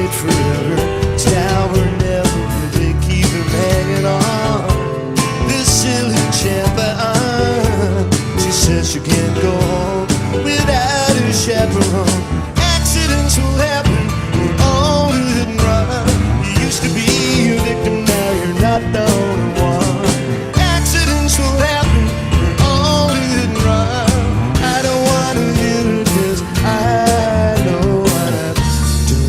wait forever. It's now or never, but they keep him hanging on. This silly champion, she says she can't go home without her chaperone. Accidents will happen, we're all hit and run. You used to be a victim, now you're not the only one. Accidents will happen, we're all hit and run. I don't want to hear it 'cause I know what I've done.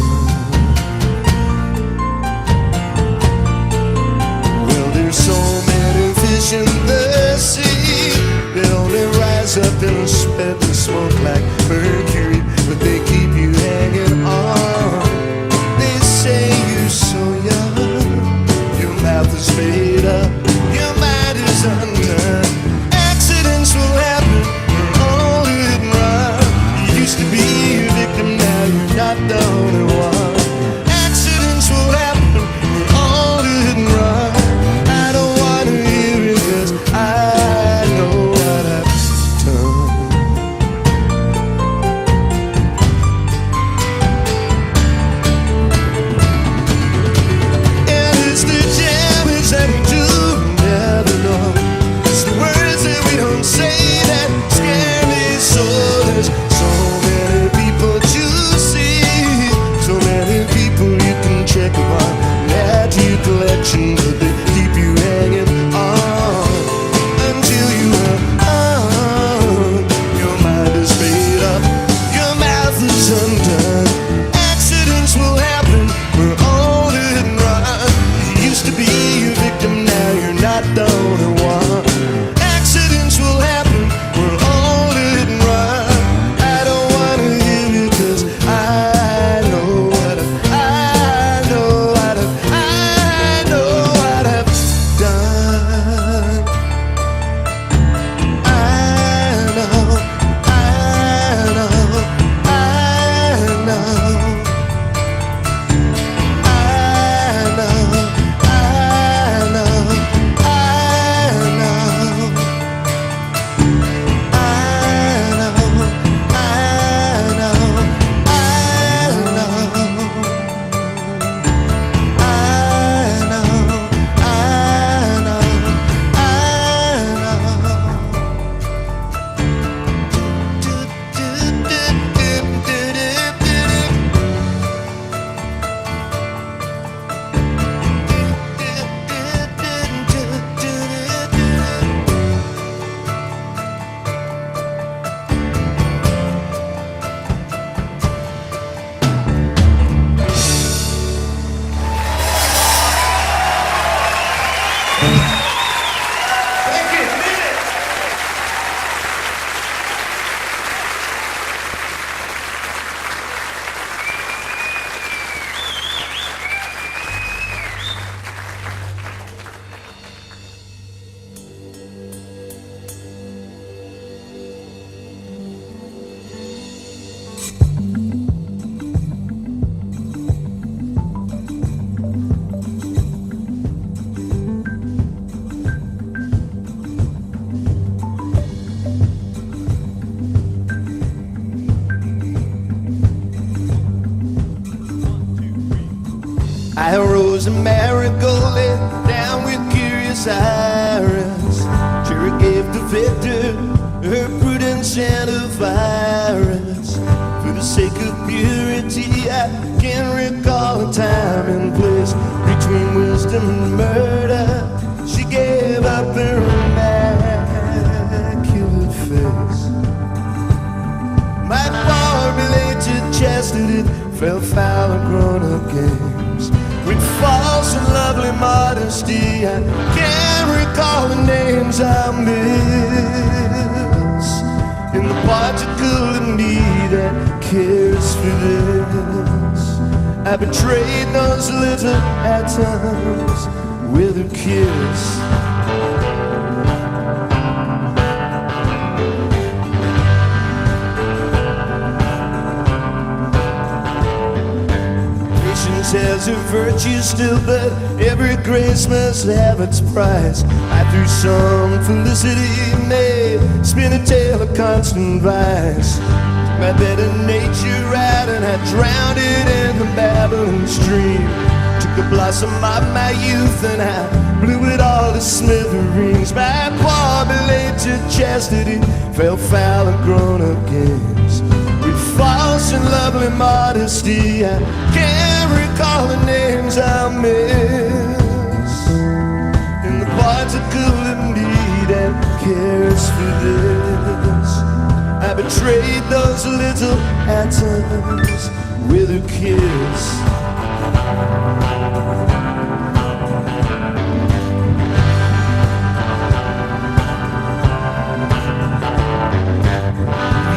Well, there's so many fish in the sea, they only rise up in a spit and smoke like mercury, but they keep you hanging on. They say you're so young, your mouth is made up, your mind is undone. Accidents will happen, we're all hit and run. You used to be a victim, now you're not the only one. Accidents will happen, we're all hit and run. I don't want to hear it 'cause I know what I've done. And it's the damage that we do never know. It's the words that we don't say that scare me so. There's so many people to see, so many people you can check upon, add to your collection, but they keep you hanging on until you are on. Your mind is made up, your mouth is undone. Accidents will happen, we're all hit and run. You used to be a victim, now you're not the only one. Accidents will happen, we're all hit and run. I don't want to hear it 'cause I know what I know what I know what I've done. I know, I know, I know. I know, I know, I know. I know, I know, I know. I know, I I rose a marigold down with curious iris. Cherry gave the victor her prudence and a virus. For the sake of purity, I can recall a time and place between wisdom and murder. She gave up her immaculate face. My formulated chastity fell foul of grown-up games. With false and lovely modesty, I can't recall the names I miss. In the particle of me that cares for this, I betrayed those little atoms with a kiss. Has her virtue still, but every grace must have its price. I through some felicity may spin a tale of constant vice. my better nature out, and I drowned it in the Babylon stream. Took the blossom of my youth and I blew it all to smithereens. My poor belated chastity fell foul of grown-up games. With false and lovely modesty, I can't recall the names I miss. In the parts of good and need and cares for this, I betrayed those little atoms with a kiss.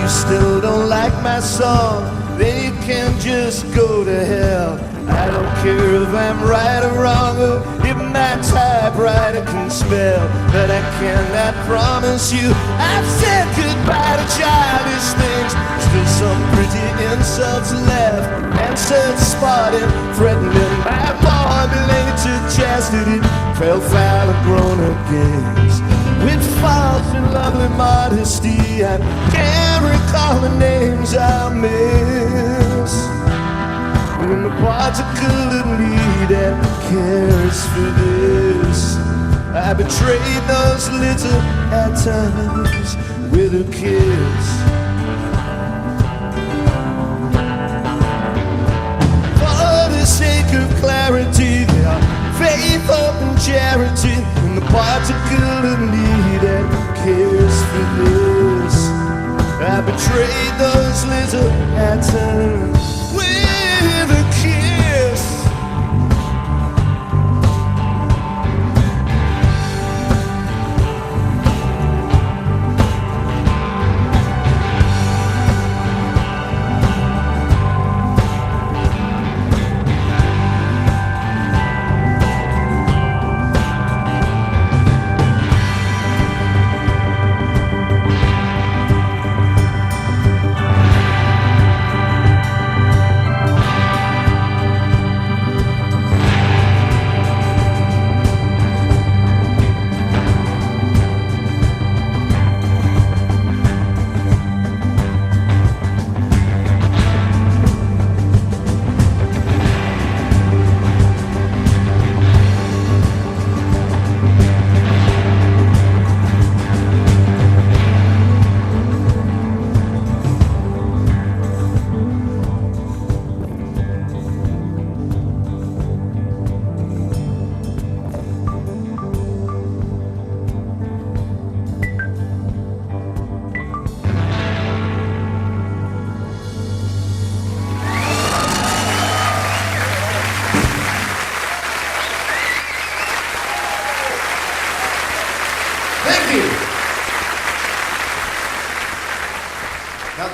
You still don't like my song, then you can just go to hell. I don't care if I'm right or wrong, or if my typewriter can spell, but I cannot promise you I've said goodbye to childish things. Still some pretty insults left, answered spotted, threatening my poor-belated chastity fell foul of grown-up games. With false and lovely modesty, I can't recall the names I miss. In the parts of good and need and cares for this, I betrayed those little atoms with a kiss. For the sake of clarity, there are faith, hope and charity in the parts of good and need and cares for this. I betrayed those little atoms with a kiss.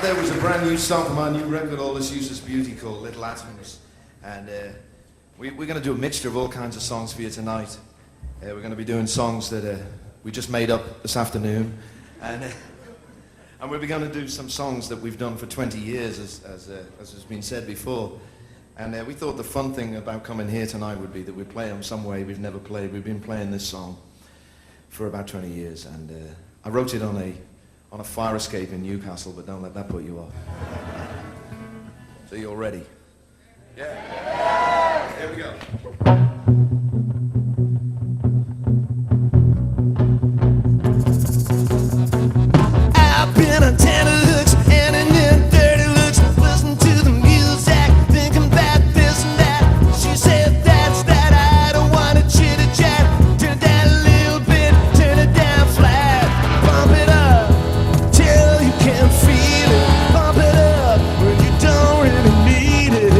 There was a brand new song from our new record, All This Useless Beauty, called Little Atoms. And we're going to do a mixture of all kinds of songs for you tonight. We're going to be doing songs that we just made up this afternoon. And we're going to do some songs that we've done for 20 years, as has been said before. And we thought the fun thing about coming here tonight would be that we play them some way we've never played. We've been playing this song for about 20 years. And I wrote it on a fire escape in Newcastle, but don't let that put you off. So you're ready? Yeah. Here we go. I've been on tenterhooks and in dirty looks, listening to the music, thinking about this and that. She said that's that, I don't want to chitter chat. Turn it down a little bit, turn it down flat, bump it up till you can feel it. Pump it up when you don't really need it.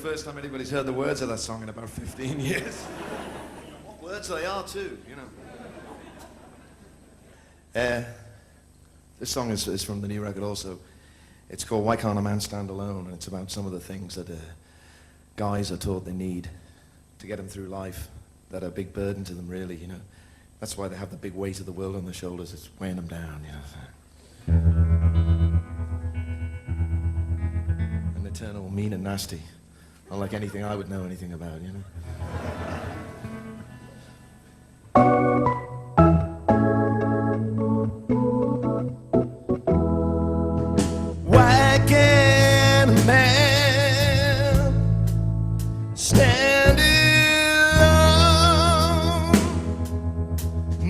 first time anybody's heard the words of that song in about 15 years. What words they are too, you know. This song is from the new record also. It's called Why Can't a Man Stand Alone, and it's about some of the things that guys are taught they need to get them through life that are a big burden to them, really, you know. That's why they have the big weight of the world on their shoulders. It's weighing them down, you know. And eternal, mean and nasty. Unlike anything I would know anything about, you know. Why can't a man stand alone?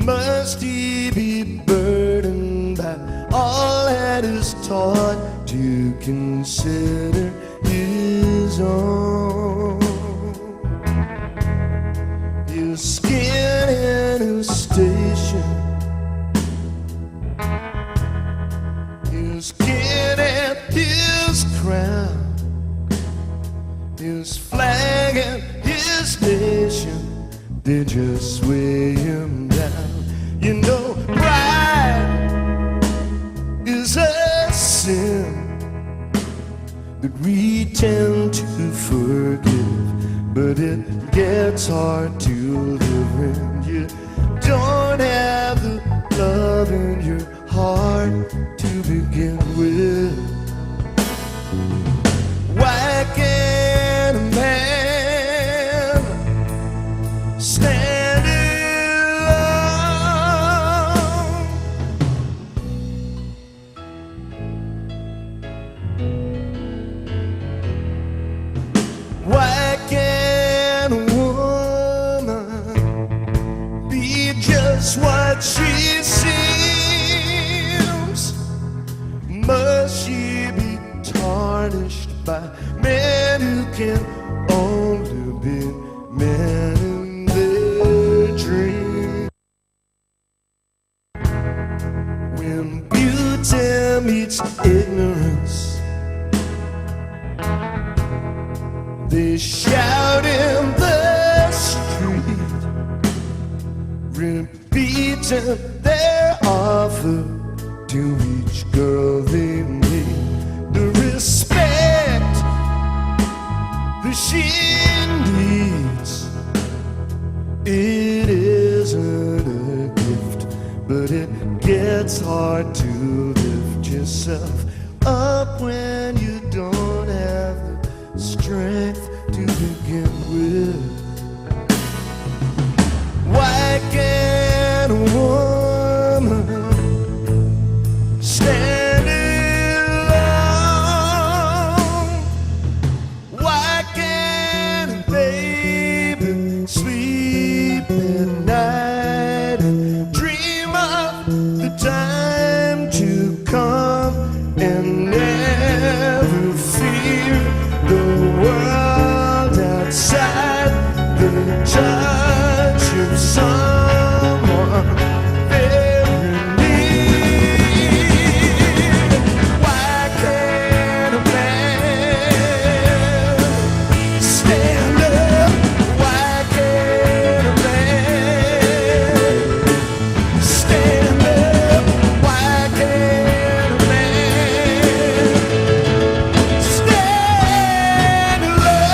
Must he be burdened by all that is taught to consider his own? His skin and his station, his kin and his crown, his flag and his nation, they just weigh him down. You know, pride is a sin that we tend to forgive, but it gets hard to live when you don't have the love in your heart to begin with. Why can't a man stand alone? Why can't a woman be just what she seems? Must she be tarnished by men who can only be men in their dreams? When beauty meets ignorance, they shout in the street, repeating their offer to each girl they meet. The respect that she needs, it isn't a gift, but it gets hard to lift yourself up when you don't have the strength to begin with. Why can't a woman stand alone? Why can't a baby sleep at night and dream of the time to come and never fear the world outside the touch of someone very near? Why can't a man stand up? Why can't a man stand up? Why can't a man stand alone?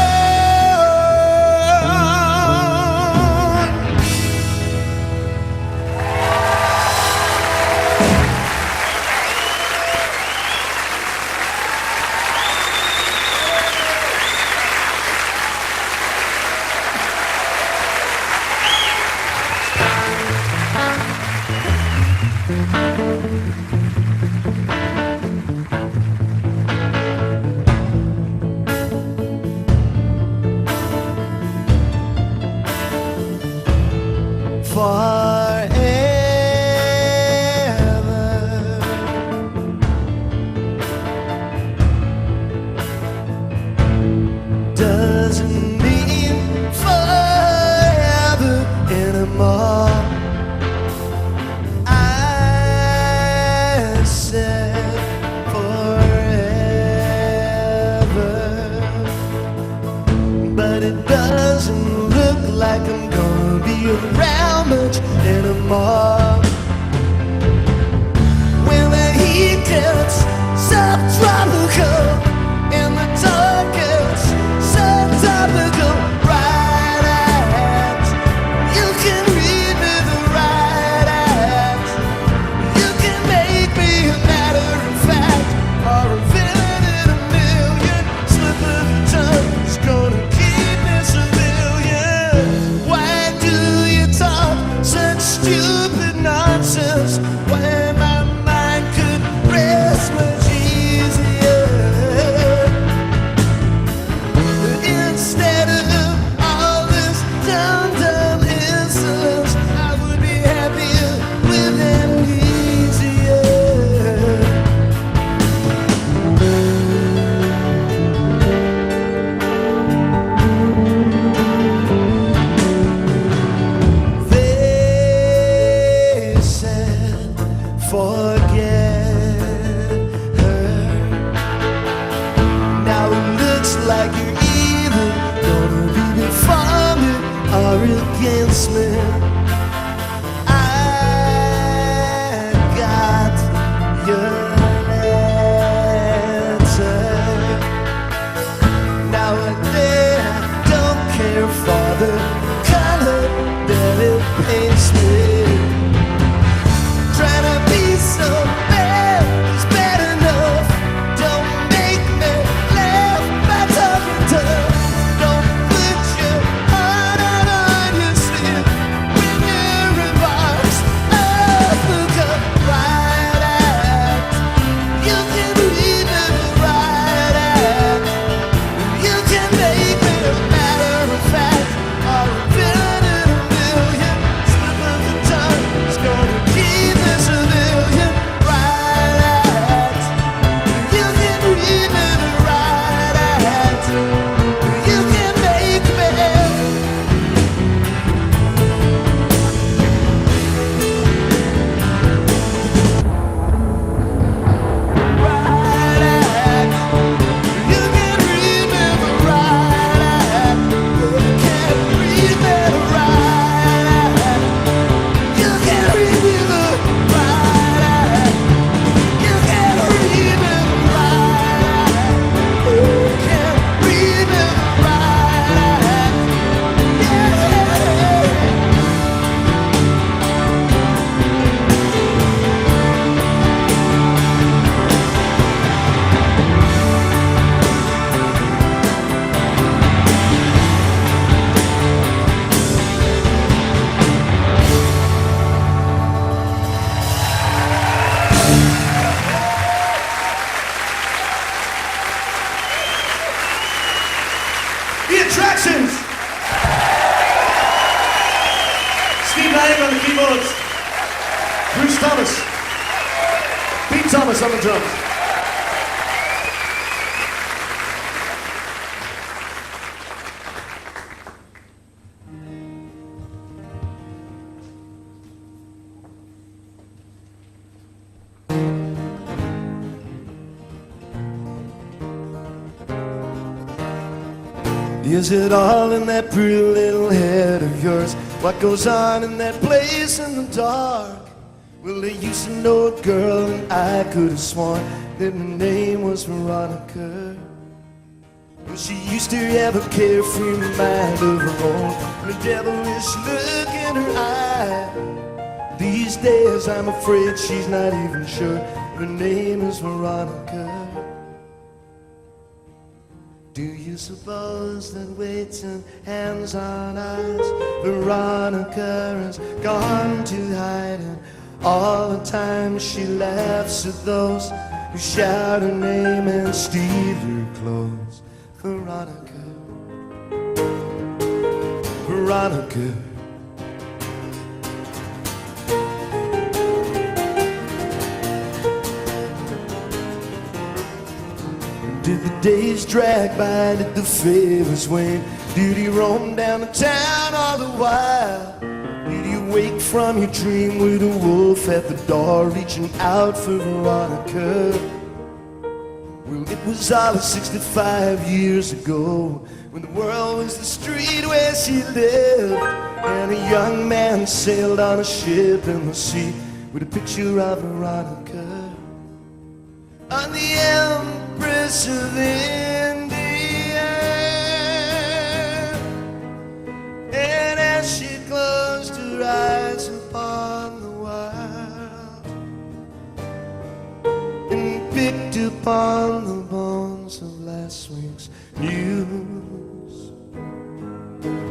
be around much anymore. When the heat gets subtropical and the dark gets subtropical, right act. You can read me the right act. You can make me a matter of fact, or a villain in a million. Slip of the tongue is gonna keep me civilian. Why do you talk such stupid nonsense when my mind could rest much easier? Instead of all this dumb insolence, I would be happier with amnesia. They said forget her. Now it looks like you're either gonna be for me or against me. I got your letter. Now and then I don't care for the color that it paints me. Trying to be so bad is bad enough. Don't make me laugh by talking tough. Don't put your heart out on your sleeve when your remarks look up. Right act. You can read me the right act. You can make me a matter of fact, or a villain in a million. Slip of the tongue is gonna keep me civilian. Right act. You can read me the right act. You can make me. Right act. You can read me the right act. You can read me the right act. You can read me the right act. You can read me the right act. You can read me the right act. Yeah. The Attractions! Steve Lang on the keyboards. Bruce Thomas. Pete Thomas on the drums. Is it all in that pretty little head of yours? What goes on in that place in the dark? Well, I used to know a girl and I could have sworn that her name was Veronica. Well, she used to have a carefree mind of her own and a devilish look in her eye. These days I'm afraid she's not even sure her name is Veronica. Do you suppose that waiting hands on eyes, Veronica has gone to hiding? All the time she laughs at those who shout her name and steal her clothes. Veronica, Veronica. Did the days drag by? Did the favors wane? Did you roam down the town all the while? Did you wake from your dream with a wolf at the door reaching out for Veronica? Well, it was all 65 years ago, when the world was the street where she lived, and a young man sailed on a ship in the sea with a picture of Veronica on the Empress of India. And as she closed her eyes upon the wild and picked upon the bones of last week's news,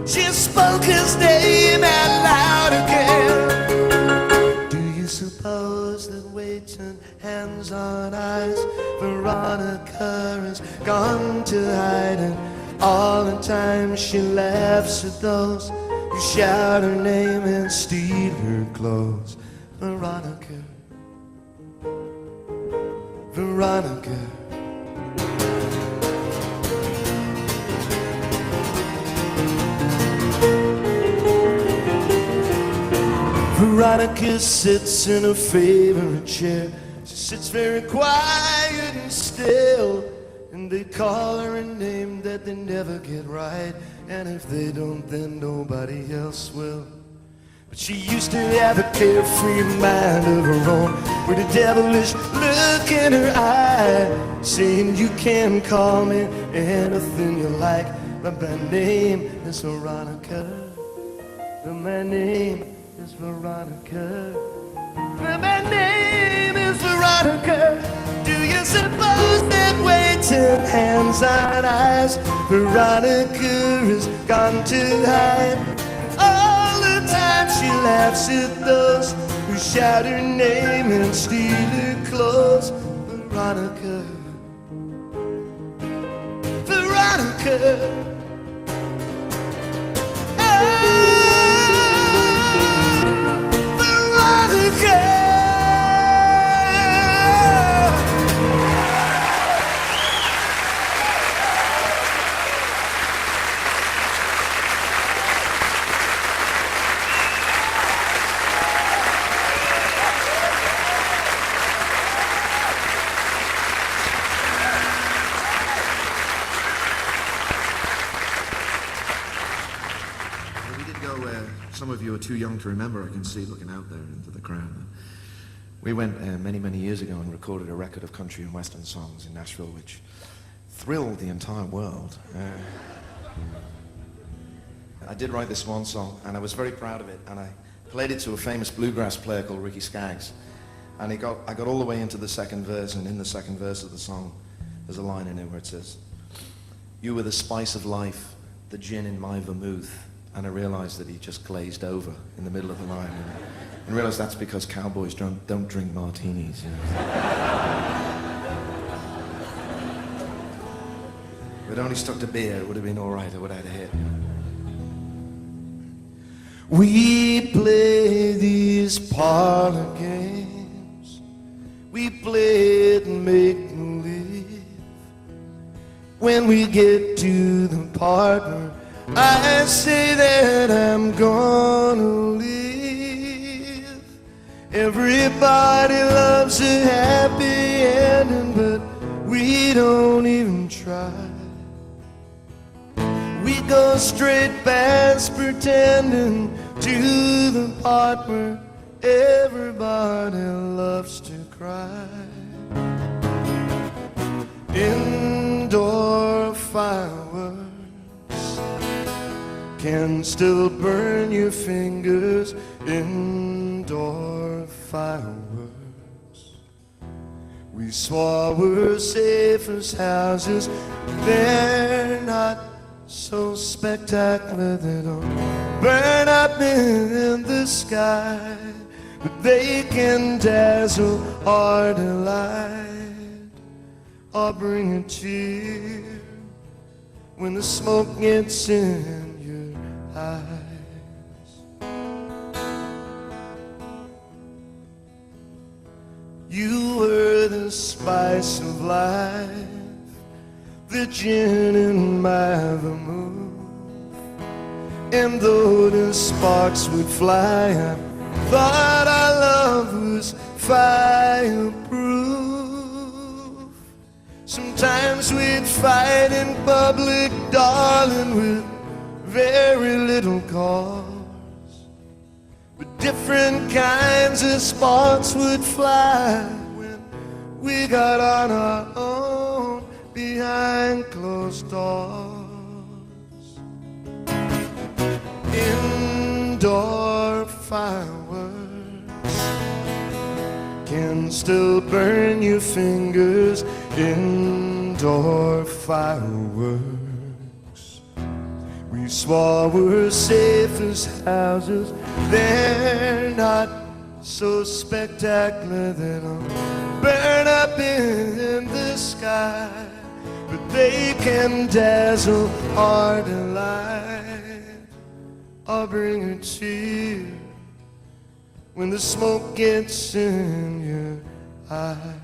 she spoke his name out loud again. Do you suppose that waiting hands on eyes, Veronica has gone to hiding? All the time she laughs at those who shout her name and steal her clothes. Veronica, Veronica. Veronica sits in her favorite chair. She sits very quiet and still, and they call her a name that they never get right, and if they don't, then nobody else will. But she used to have a carefree mind of her own, with a devilish look in her eye, saying you can call me anything you like, but my name is Veronica. But my name is Veronica. But my name is Veronica. Do you suppose that waiting hands on eyes, Veronica has gone to hide? All the time she laughs at those who shout her name and steal her clothes. Veronica, Veronica. Some of you are too young to remember, I can see looking out there into the crowd. We went many, many years ago and recorded a record of country and western songs in Nashville, which thrilled the entire world. I did write this one song, and I was very proud of it, and I played it to a famous bluegrass player called Ricky Skaggs. And I got all the way into the second verse, and in the second verse of the song, there's a line in it where it says, "You were the spice of life, the gin in my vermouth." And I realized that he just glazed over in the middle of the line, and realized that's because cowboys don't drink martinis. You know? If it only stuck to beer, it would have been all right. I would have had a hit. We play these parlor games. We play it and make believe. When we get to the part where I say that I'm gonna leave, everybody loves a happy ending, but we don't even try. We go straight past pretending to the part where everybody loves to cry. Indoor fireworks can still burn your fingers. Indoor fireworks, we swore were safe as houses. They're not so spectacular, they don't burn up in the sky, but they can dazzle or delight, or bring a tear when the smoke gets in eyes. You were the spice of life, the gin in my vermouth, and though the sparks would fly, I thought our love was fireproof. Sometimes we'd fight in public, darling, with very little cause. But different kinds of sparks would fly when we got on our own behind closed doors. Indoor fireworks can still burn your fingers. Indoor fireworks, we swore were safe as houses. They're not so spectacular, they don't burn up in the sky, but they can dazzle our delight or bring a tear when the smoke gets in your eye.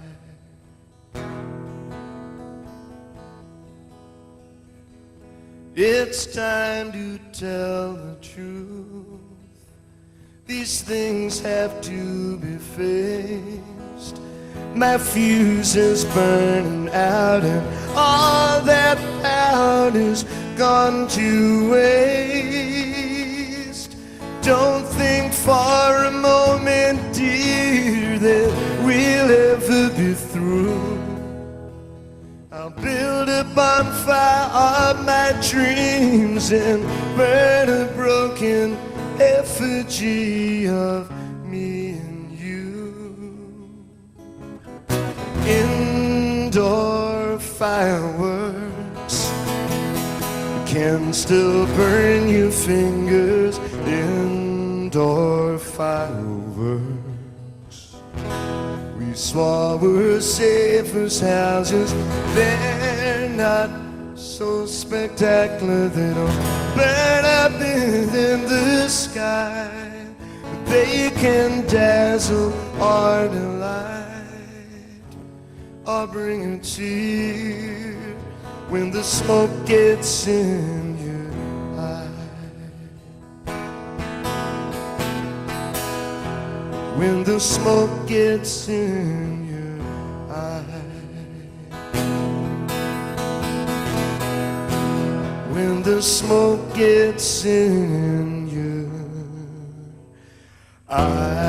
It's time to tell the truth. These things have to be faced. My fuse is burning out and all that out is gone to waste. Don't think for a moment, dear, that we'll ever be through. I'll build a bonfire of my dreams and burn a broken effigy of me and you. Indoor fireworks can still burn your fingers. Indoor fireworks, we swore were safe as houses. They're not so spectacular, they don't burn up in the sky, but they can dazzle our delight or bring a tear when the smoke gets in your eye. When the smoke gets in your eye. When the smoke gets in your eye.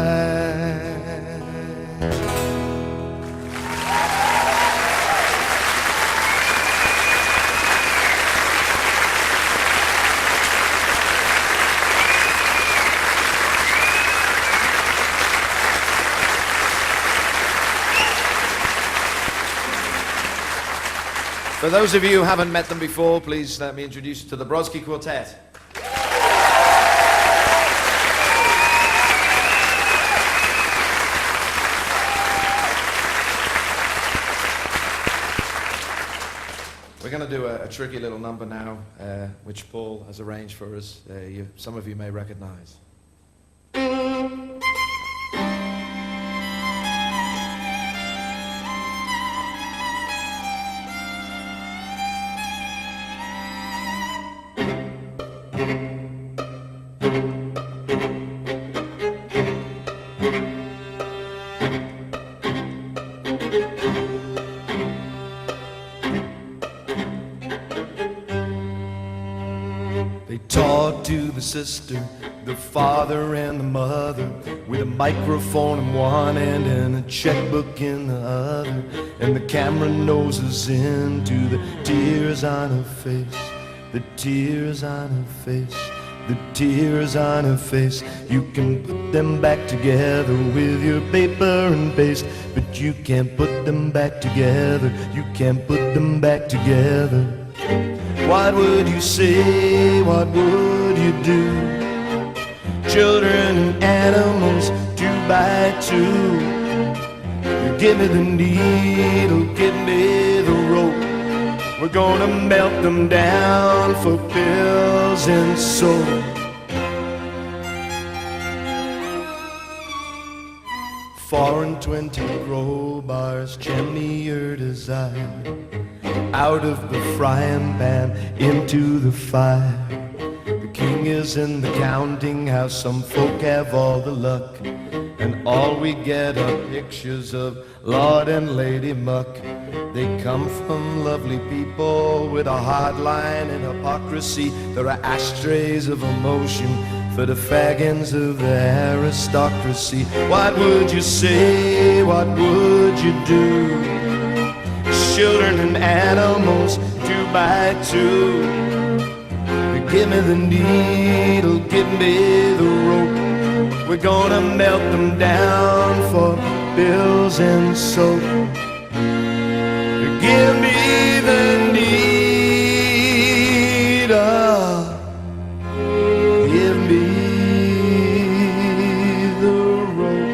For those of you who haven't met them before, please let me introduce you to the Brodsky Quartet. We're going to do a tricky little number now, which Paul has arranged for us. Some of you may recognize. To the sister, the father and the mother, with a microphone in one hand and a checkbook in the other, and the camera noses into the tears on her face, the tears on her face, the tears on her face. You can put them back together with your paper and paste, but you can't put them back together, you can't put them back together. What would you say, what would you do? Children and animals, 2 by 2. You give me the needle, give me the rope. We're gonna melt them down for pills and soap. 4 and 20 crowbars, chimney your desire. Out of the frying pan into the fire. The king is in the counting house. Some folk have all the luck and all we get are pictures of Lord and Lady Muck. They come from lovely people with a hard line and hypocrisy. There are ashtrays of emotion for the faggins of the aristocracy. What would you say? What would you do? Children and animals, 2 by 2. Give me the needle, give me the rope. We're gonna melt them down for bills and soap. Give me the needle, give me the rope.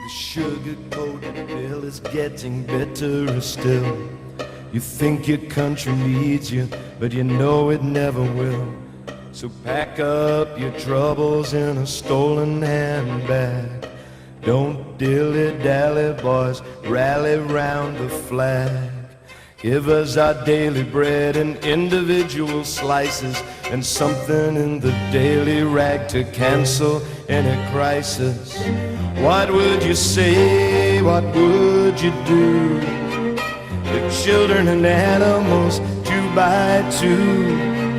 Sugar-coated bill is getting better still. You think your country needs you, but you know it never will. So pack up your troubles in a stolen handbag. Don't dilly-dally, boys, rally round the flag. Give us our daily bread in individual slices, and something in the daily rag to cancel any crisis. What would you say? What would you do? The children and animals, 2 by 2.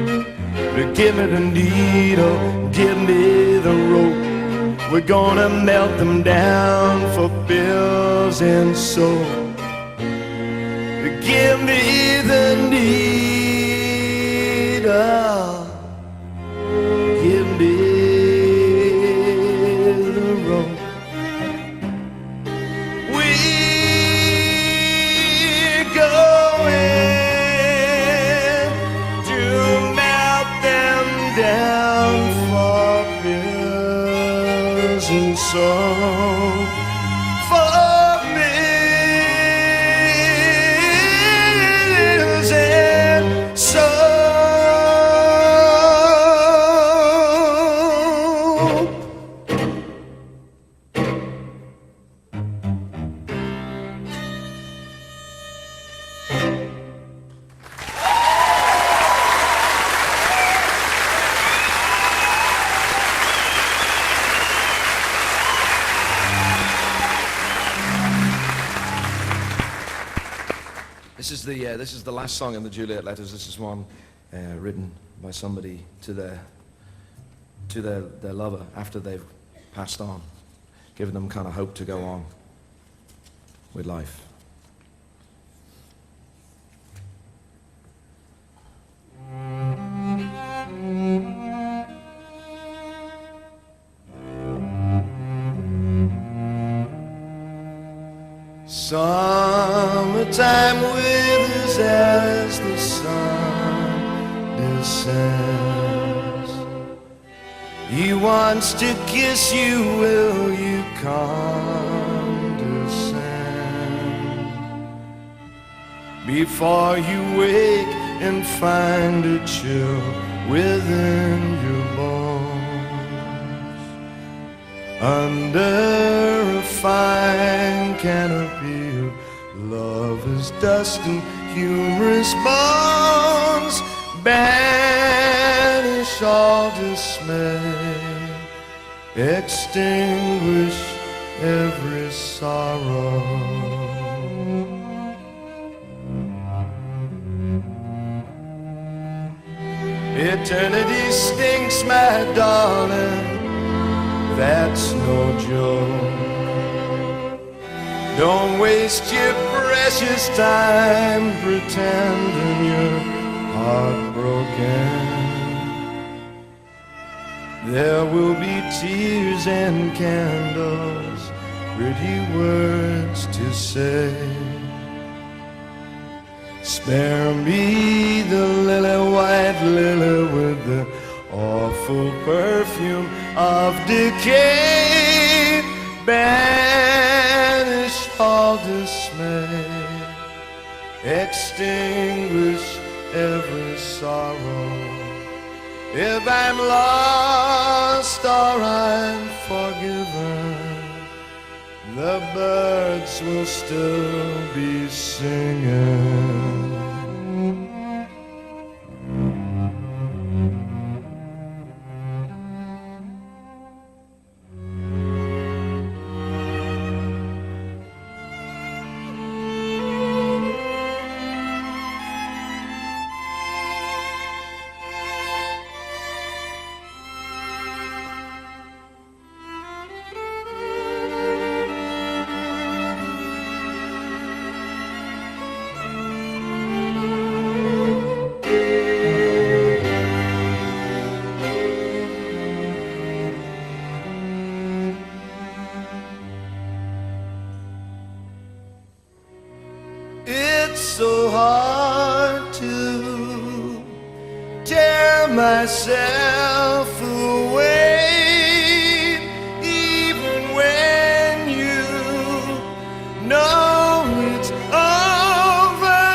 But give me the needle, give me the rope. We're gonna melt them down for bills and soap. Give me the needle, give me the rope. We're going to melt them down for bills and soap. This is the last song in the Juliet Letters. This is one written by somebody to their lover after they've passed on, giving them kind of hope to go on with life. Summertime withers as the sun descends. He wants to kiss you, will you condescend? Before you wake and find a chill within your bones, under a fine canopy of lovers' dust and humorous bones, banish all dismay, extinguish every sorrow. Eternity stinks, my darling, that's no joke. Don't waste your precious time pretending you're heartbroken. There will be tears and candles, pretty words to say. Spare me the lily white lily with the awful perfume of decay. Banish all dismay, extinguish every sorrow. If I'm lost or I'm forgiven, the birds will still be singing. It's so hard to tear myself away, even when you know it's over.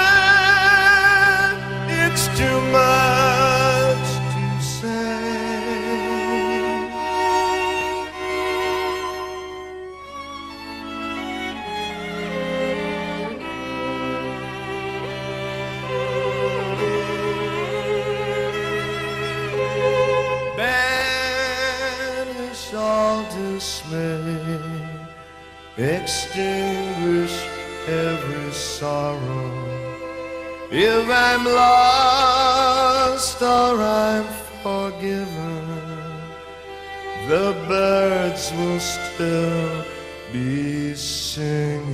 It's too much to say. Banish all dismay, extinguish every sorrow. If I'm lost or I'm forgiven, the birds will still be singing.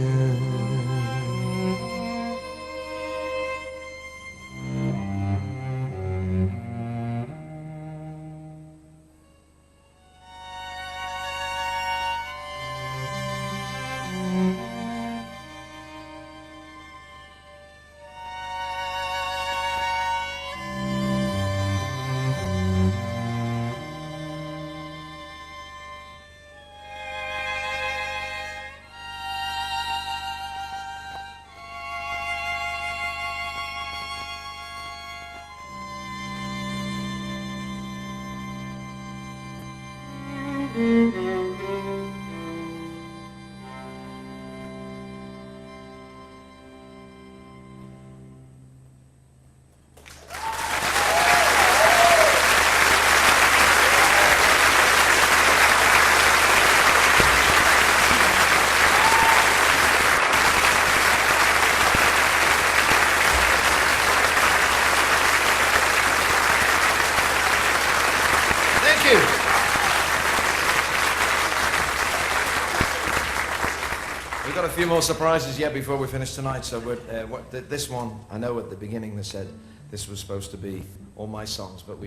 Thank you. We've got a few more surprises yet before we finish tonight. So this one, I know at the beginning they said this was supposed to be all my songs, but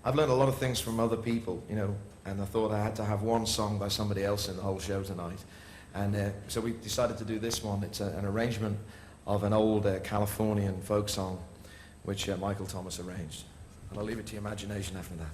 I've learned a lot of things from other people, you know, and I thought I had to have one song by somebody else in the whole show tonight. And so we decided to do this one. It's an arrangement of an old Californian folk song, which Michael Thomas arranged. And I'll leave it to your imagination after that.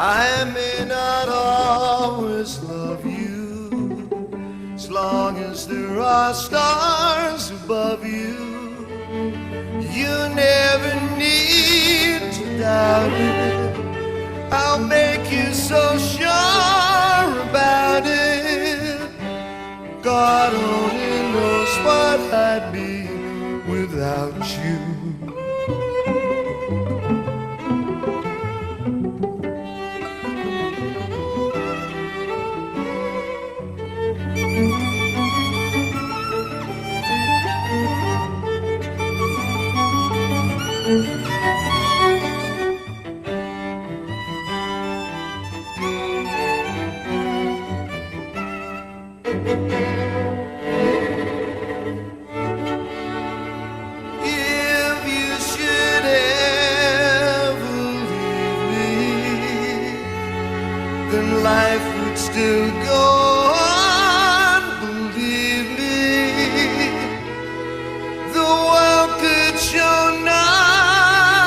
I may not always love you, as long as there are stars above you. You never need to doubt it. I'll make you so sure about it. God only knows what I'd be without you. If you should ever leave me, then life would still go on, believe me. The world could show nothing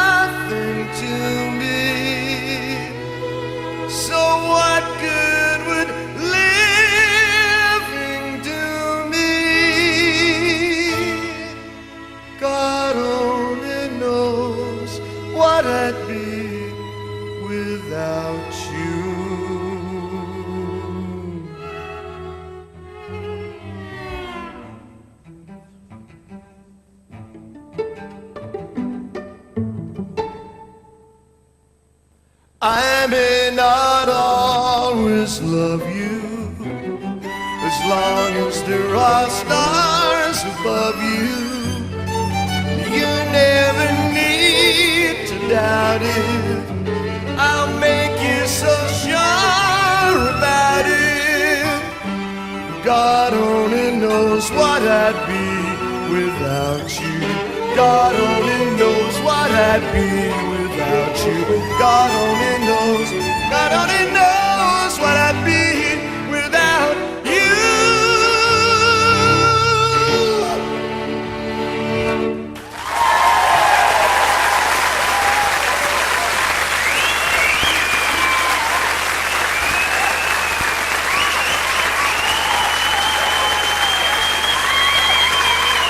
to me. So what good would living do me? God only knows what I'd be without you. I may not always love you, as long as there are stars above you. You never need to doubt it. I'll make you so sure about it. God only knows what I'd be without you. God only knows what I'd be without you. God only knows what I'd be without you.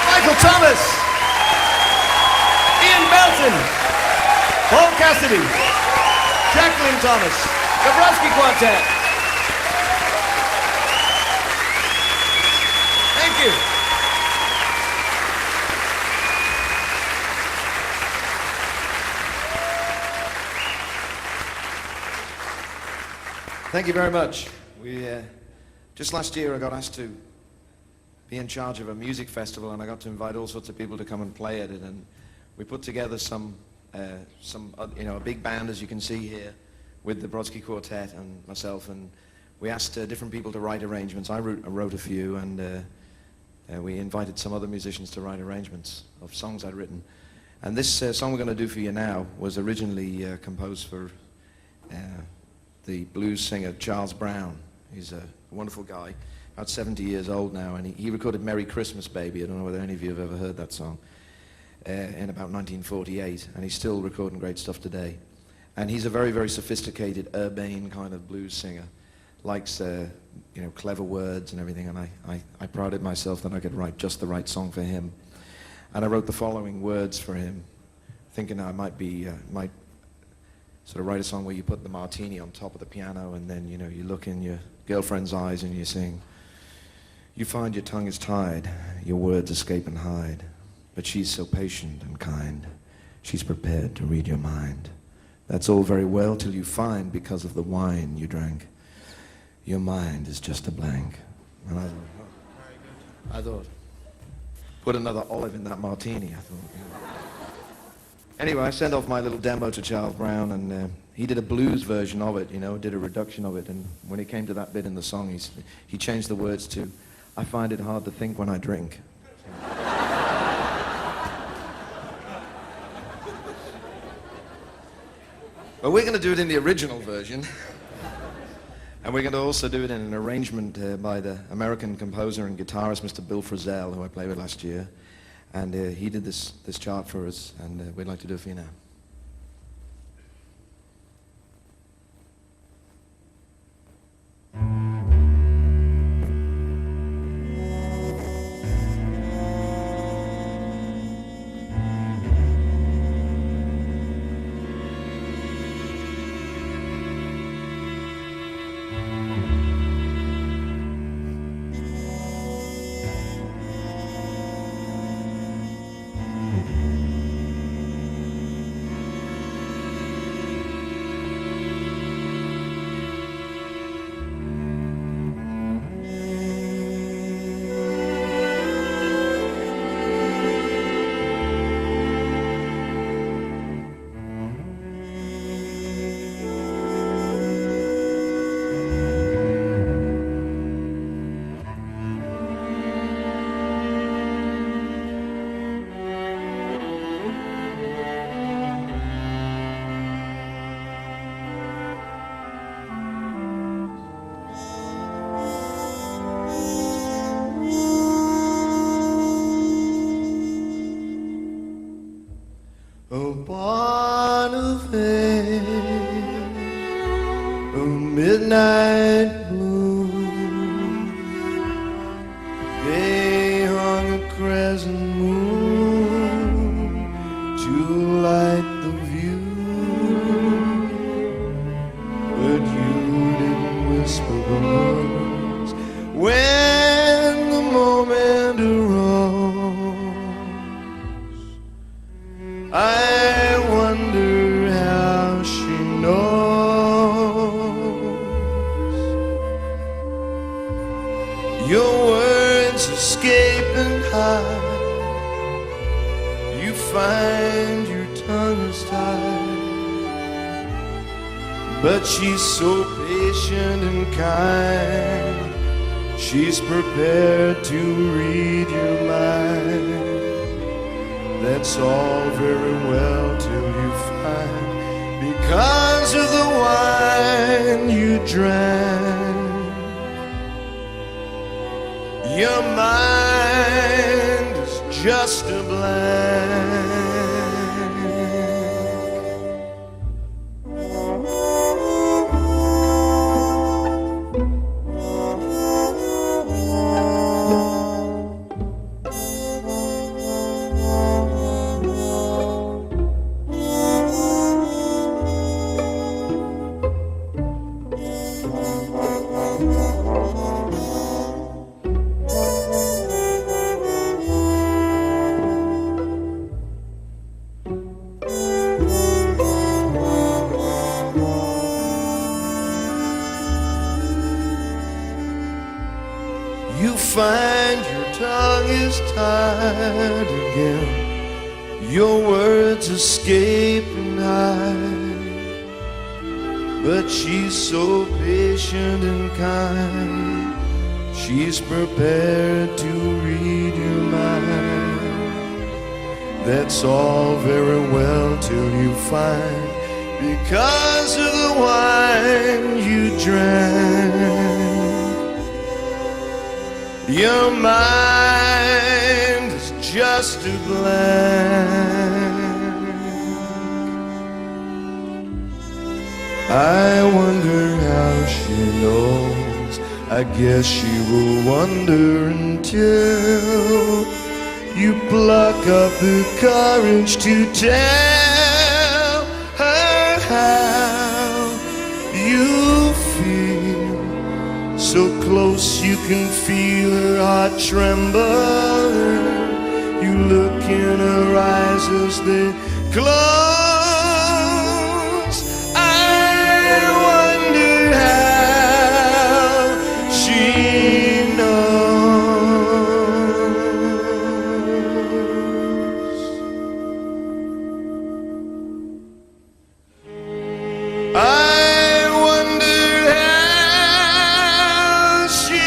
Michael Thomas, Ian Belton, Paul Cassidy, Jacqueline Thomas, the Brodsky Quartet. Thank you. Thank you very much. Just last year I got asked to be in charge of a music festival, and I got to invite all sorts of people to come and play at it, and we put together a big band, as you can see here, with the Brodsky Quartet and myself, and we asked different people to write arrangements. I wrote a few, and we invited some other musicians to write arrangements of songs I'd written. And this song we're going to do for you now was originally composed for the blues singer Charles Brown. He's a wonderful guy, about 70 years old now, and he recorded Merry Christmas Baby. I don't know whether any of you have ever heard that song. In about 1948, and he's still recording great stuff today. And he's a very, very sophisticated, urbane kind of blues singer. Likes, clever words and everything, and I prided myself that I could write just the right song for him. And I wrote the following words for him, thinking I might sort of write a song where you put the martini on top of the piano, and then, you look in your girlfriend's eyes and you sing, "You find your tongue is tied, your words escape and hide. But she's so patient and kind. She's prepared to read your mind. That's all very well till you find, because of the wine you drank, your mind is just a blank." And I thought, put another olive in that martini, I thought. Anyway, I sent off my little demo to Charles Brown, and he did a blues version of it, did a reduction of it. And when he came to that bit in the song, he changed the words to, "I find it hard to think when I drink." But we're going to do it in the original version. And we're going to also do it in an arrangement by the American composer and guitarist, Mr. Bill Frisell, who I played with last year. And he did this chart for us, and we'd like to do it for you now. yours. When the moment arose, I wonder how she knows. Your words escape and hide. You find your tongue is tied, but she's so patient and kind. She's prepared to read your mind. That's all very well till you find, because of the wine you drank, your mind is just a blank. You find your tongue is tied again. Your words escape and hide, but she's so patient and kind. She's prepared to read your mind. That's all very well till you find, because of the wine you drank, your mind is just a blank. I wonder how she knows. I guess she will wonder until you pluck up the courage to tell her how you feel. So close you can feel her heart tremble. You look in her eyes as they close. I wonder how she knows. I wonder how she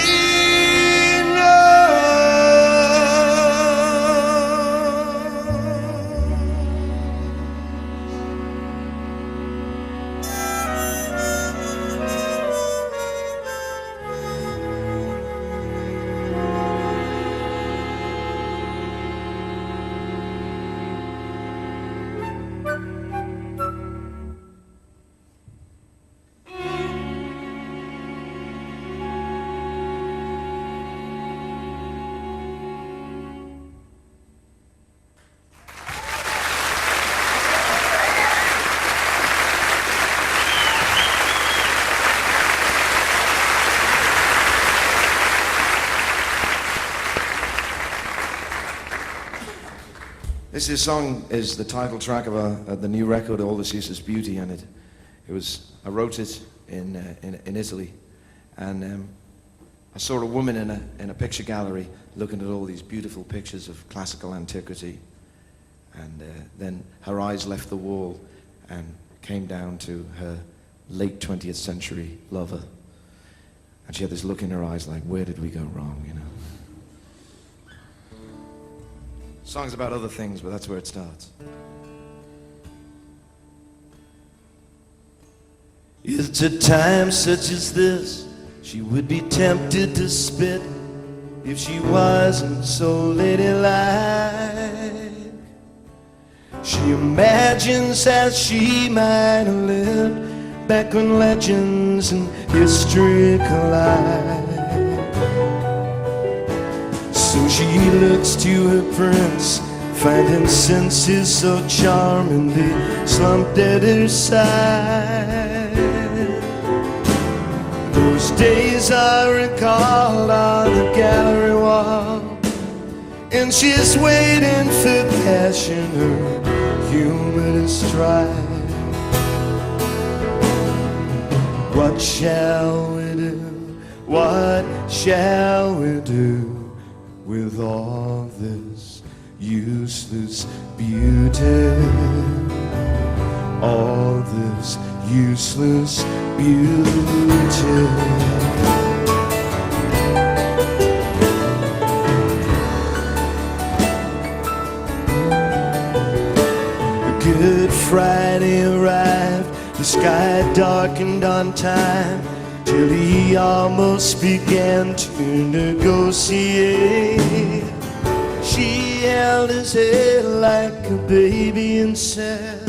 This song is the title track of the new record, All This Useless Beauty, and I wrote it in Italy, and I saw a woman in a picture gallery looking at all these beautiful pictures of classical antiquity, and then her eyes left the wall and came down to her late 20th century lover, and she had this look in her eyes like, where did we go wrong, you know? Song's about other things, but that's where it starts. It's a time such as this, she would be tempted to spit if she wasn't so ladylike. She imagines as she might have lived back when legends and history collide. So she looks to her prince, finding senses so charmingly slumped at her side. Those Those days are recalled on the gallery wall, and she's waiting for passion, her humor stride. What shall we do? What shall we do with all this useless beauty? All this useless beauty. Good Friday arrived, the sky darkened on time, till he almost began to negotiate. She held his head like a baby and said,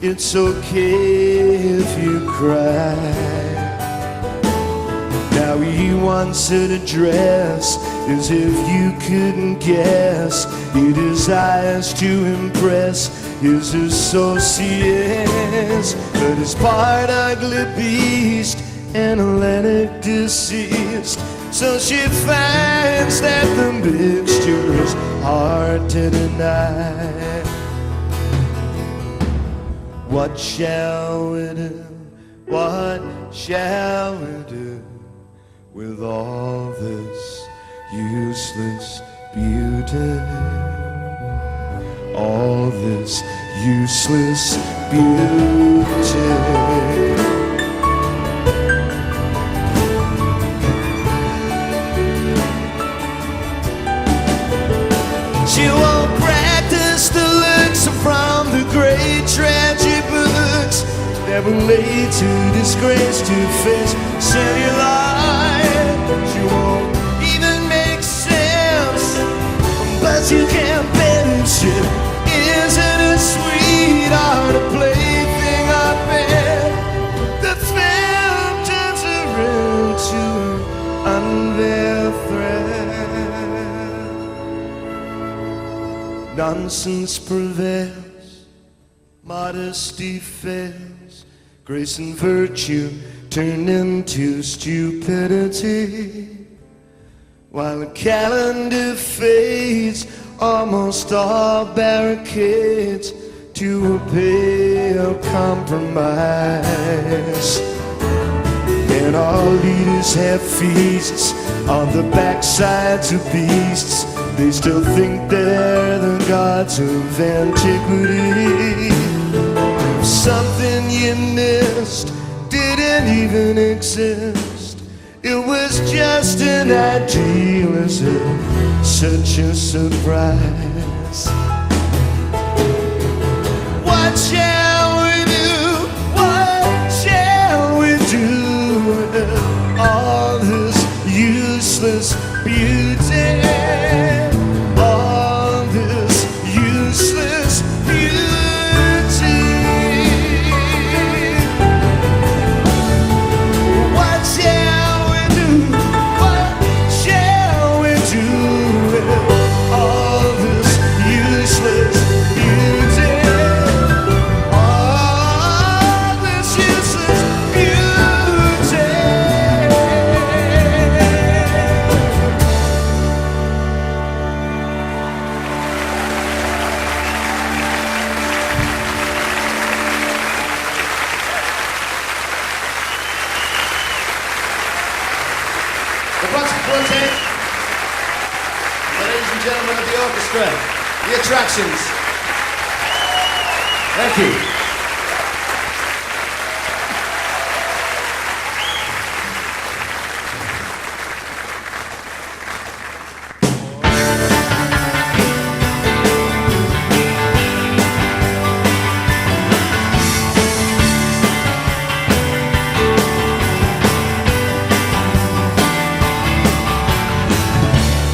"It's okay if you cry." Now he wants her to dress as if you couldn't guess. He desires to impress his associates, but his part ugly beast, analytic deceased. So she finds that the mixture is hard to deny. What shall we do? What shall we do with all this useless beauty? All this useless beauty. She won't practice the looks from the great tragic books that were laid to disgrace, to face cellulite. She won't even make sense, but you can't bet it. Shit isn't a sweetheart, a plaything up in the film turns her into an unveiled thread. Nonsense prevails, modesty fails, grace and virtue turn into stupidity. While the calendar fades, almost all barricades to a pale compromise. And all leaders have feasts on the backsides of beasts. They still think they're the gods of antiquity. Something you missed didn't even exist. It was just an idealism, such a surprise. What shall we do? What shall we do with all this useless beauty? All this useless beauty. What shall we do? What shall we do with all this useless beauty? All this useless beauty. The Brunswick Quartet, ladies and gentlemen of the orchestra, the attractions. Thank you.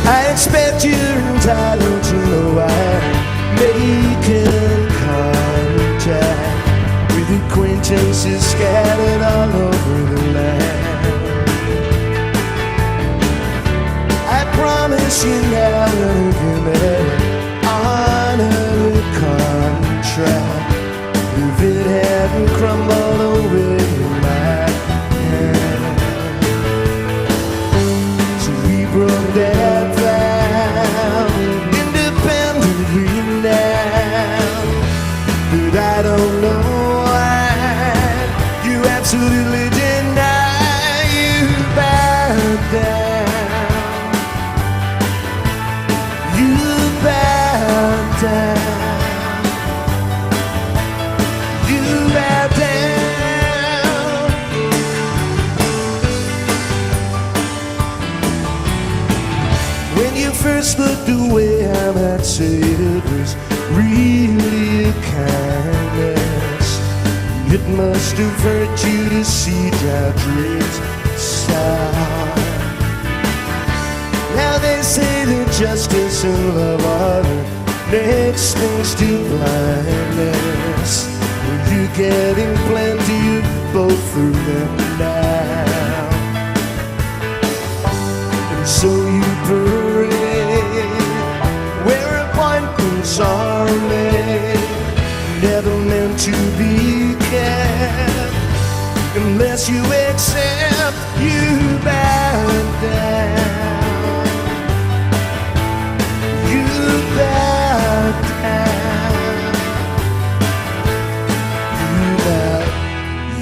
I expect you're entitled to know I'm making contact with acquaintances scattered all over the land. I promise you never give it honor the contract if it hadn't crumbled over in my hand. down. You bow down. You bow down. When you first looked away, I might say it was really a kindness. It must have hurt you to see dry dreams sigh. Now they say that justice and love are the next things to blindness. Well, you're getting plenty of both of them now. And so you parade where appointments are made, never meant to be kept unless you accept. You bow down. You bow down.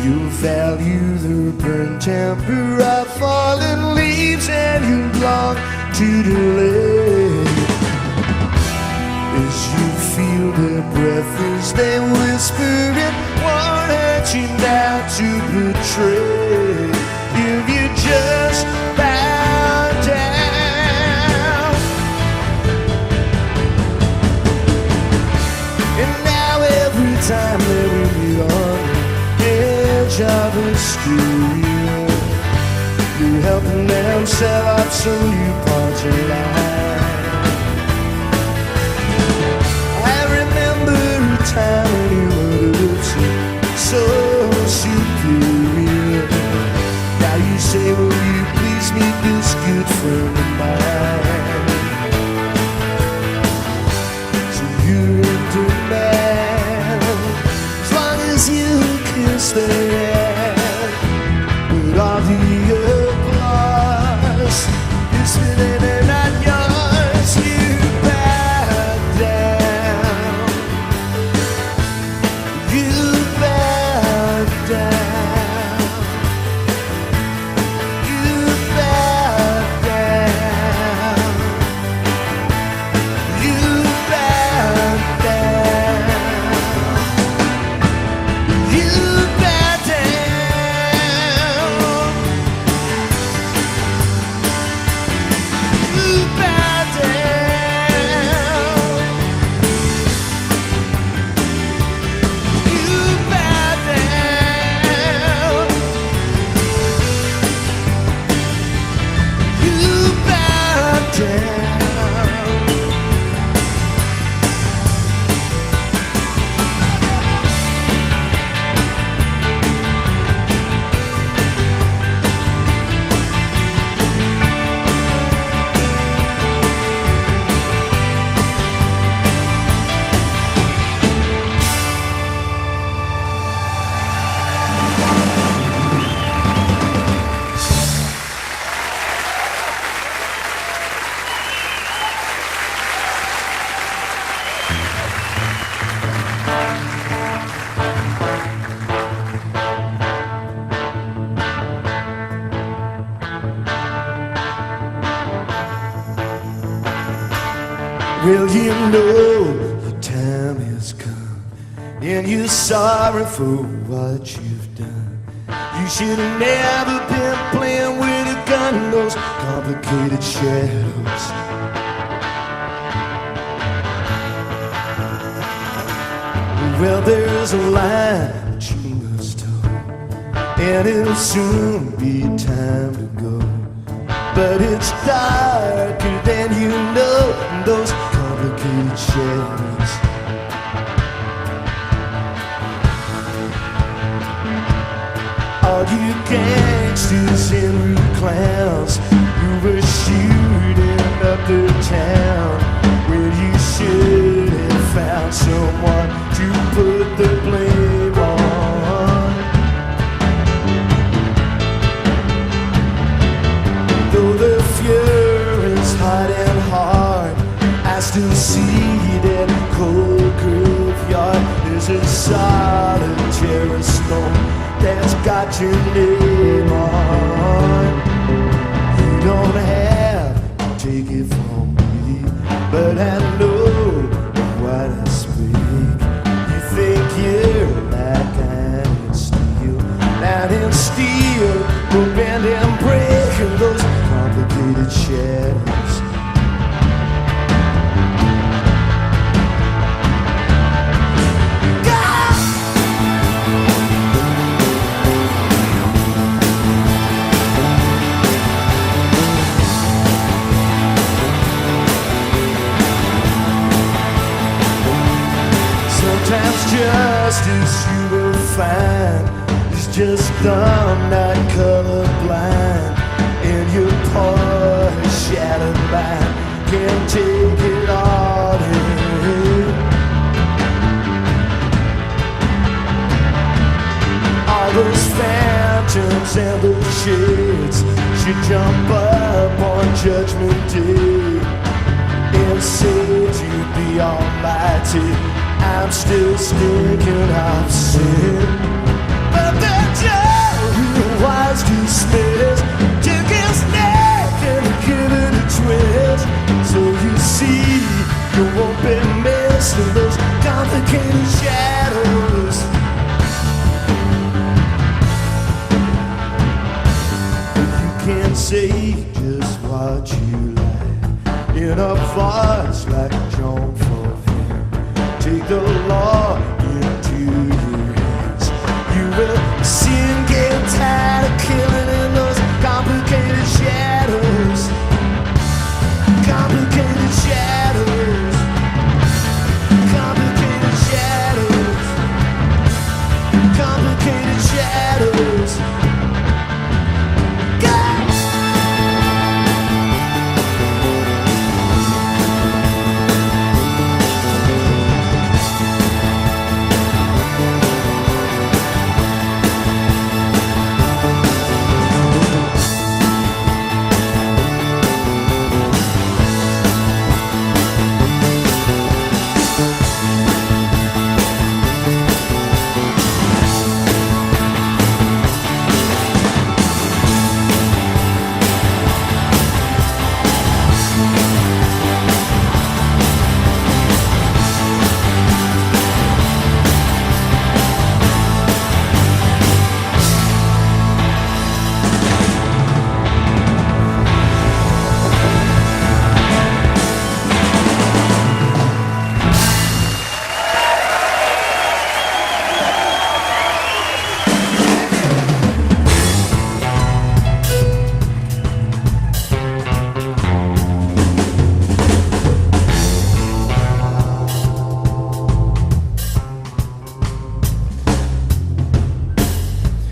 You value the burnt temper of fallen leaves, and you long to delay as you feel their breath as they whisper it, won't hurt you now to betray if you just bow down. And now every time they meet on the edge of a studio, you're helping them set up some new parts of life. Time when you would have seemed so superior. Now you say, will you please meet this good friend of mine? So you're into man as long as you kiss their hand. But all the applause is spinning and not yours. You bow down. Well, you know the time has come, and you're sorry for what you've done. You should have never been playing with a gun in those complicated shadows. Well, there's a line that you must toe, and it'll soon be time to go. But it's darker than you know in those complicated shadows. All you gangsters and rude clowns who were shooting up the town, well, you should have found someone to put the blame on. Though the fury's hot and hard, I still see that cold graveyard. There's a solitary stone that's got your name on. shadows. Sometimes justice you will find is just dumb, not colorblind. In your poor shattered mind, can't take it all in. All those phantoms and those shades should jump up on Judgment Day and say to the Almighty, I'm still stinking of sin. But the judge who was dismissed took his neck and give it a twist. So you see, you won't be missing those complicated shadows. You can't say just what you like in a voice like John Ford. Take the law into your hands. You will soon get tired of killing in those complicated shadows. Complicated shadows. Complicated shadows. Complicated shadows.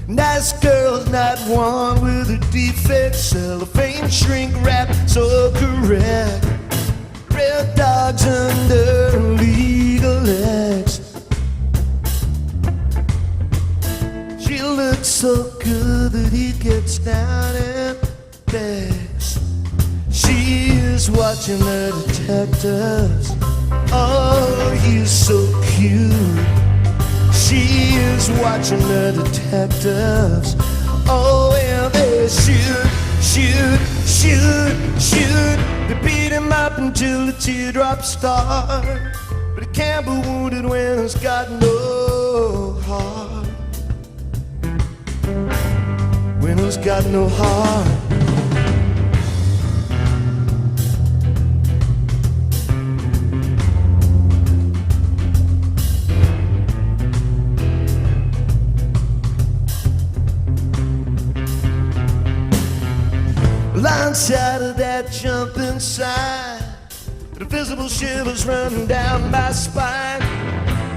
Nice girl's not one with a defect, cellophane shrink wrap so correct. Red dogs under legal legs. She looks so good that he gets down and begs. She is watching the detectives. Oh, he's so cute. She is watching the detectives. Oh, and they shoot, shoot, shoot, shoot. They beat him up until the teardrops start. But he can't be wounded when he's got no heart. When he's got no heart. Alongside of that jumping sign, the visible shivers running down my spine.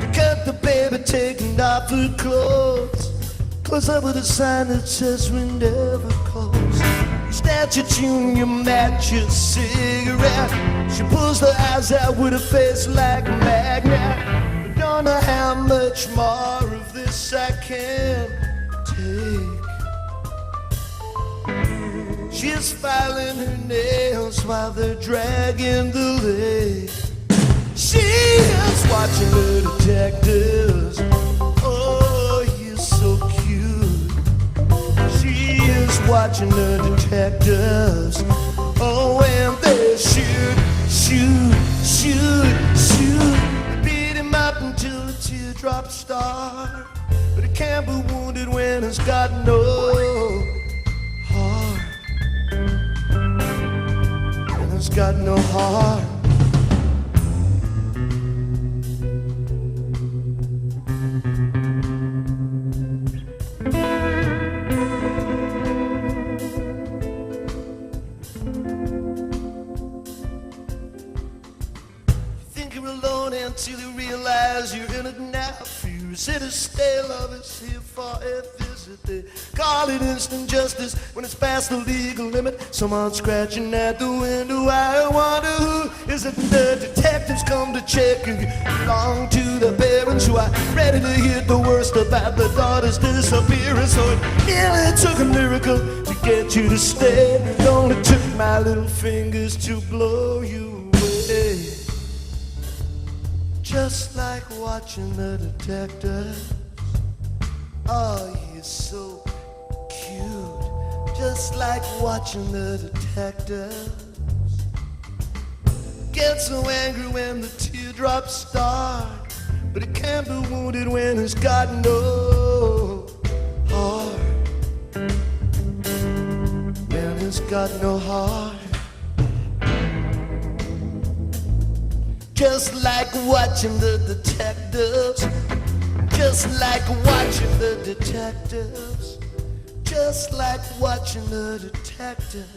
You cut the baby taking off her clothes. Close up with a sign that says we never close. You snatch your tune, you match your cigarette. She pulls her eyes out with a face like a magnet. I don't know how much more of this I can take. She's filing her nails while they're dragging the lake. She is watching the detectives. Oh, he's so cute. She is watching the detectives. Oh, and they shoot, shoot, shoot, shoot. They beat him up until the teardrops start. But he can't be wounded when he's got no heart. has got no heart. Until you realize you're in it now. Fear is here to stay, love is here for a visit. They call it instant justice when it's past the legal limit. Someone scratching at the window. I wonder who is it? The detectives come to check if you belong to the parents who are ready to hear the worst about the daughter's disappearance. So it really took a miracle to get you to stay. It only took my little fingers to blow you away. Just like watching the detective. Oh, he's so cute. Just like watching the detectives. Get so angry when the teardrops start, but he can't be wounded when he's got no heart. When he's got no heart. Just like watching the detectives. Just like watching the detectives. Just like watching the detectives.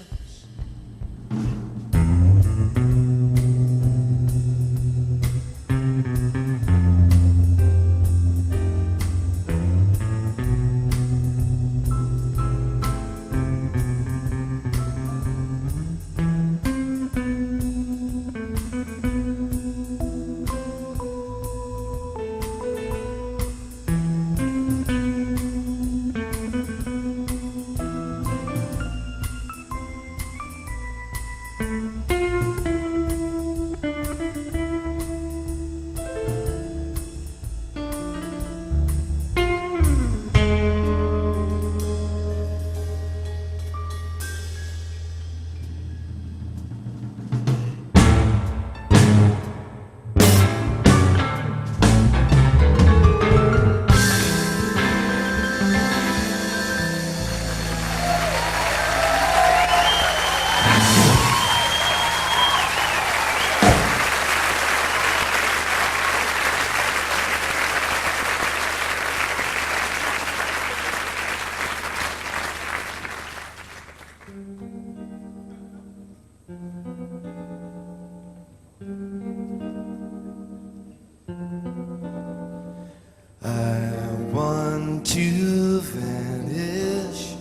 To vanish.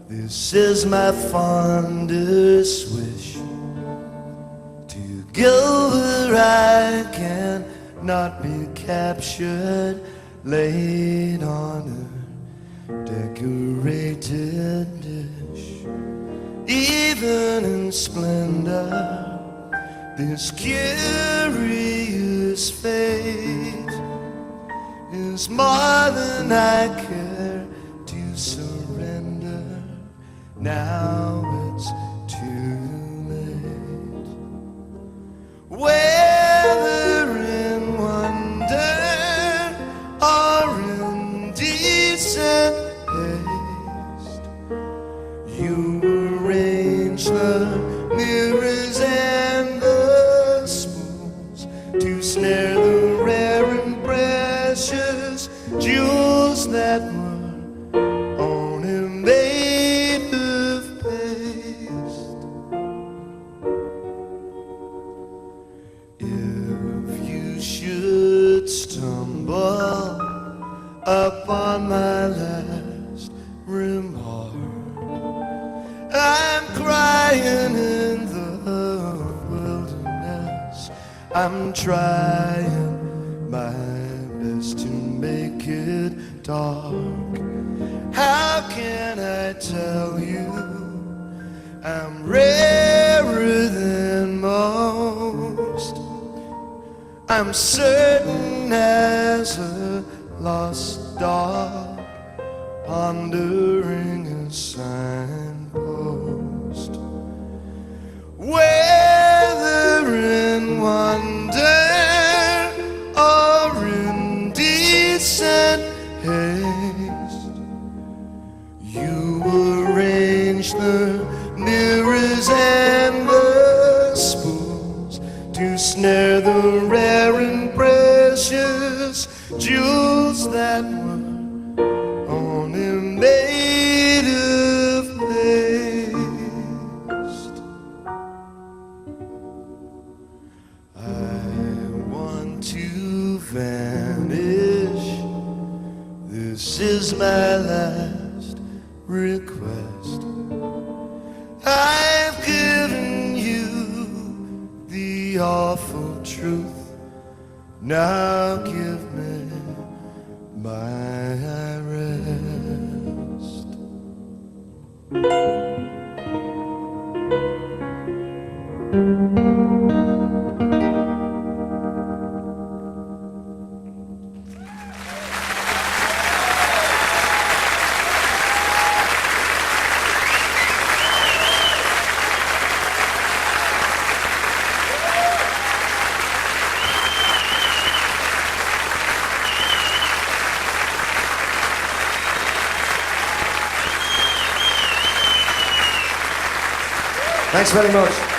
This is my fondest wish, to go where I cannot be captured, laid on a decorated dish. Even in splendor, this curious fate is more than I care to surrender. Now it's too late. Whether in wonder or in decent haste, you arrange the mirrors and the spools to snare the rare and precious jewels that were only made of paste. If you should stumble upon my last remark, I'm crying in the wilderness. I'm trying my best to make it dark. How can I tell you I'm rarer than most? I'm certain as a lost dog pondering a signpost. Whether in wonder or in decent haste, you arrange the mirrors and the snare the rare and precious jewels that were only made of paste. I want to vanish. This is my last request. I've given you the awful truth. Now give me my rest. Thanks very much.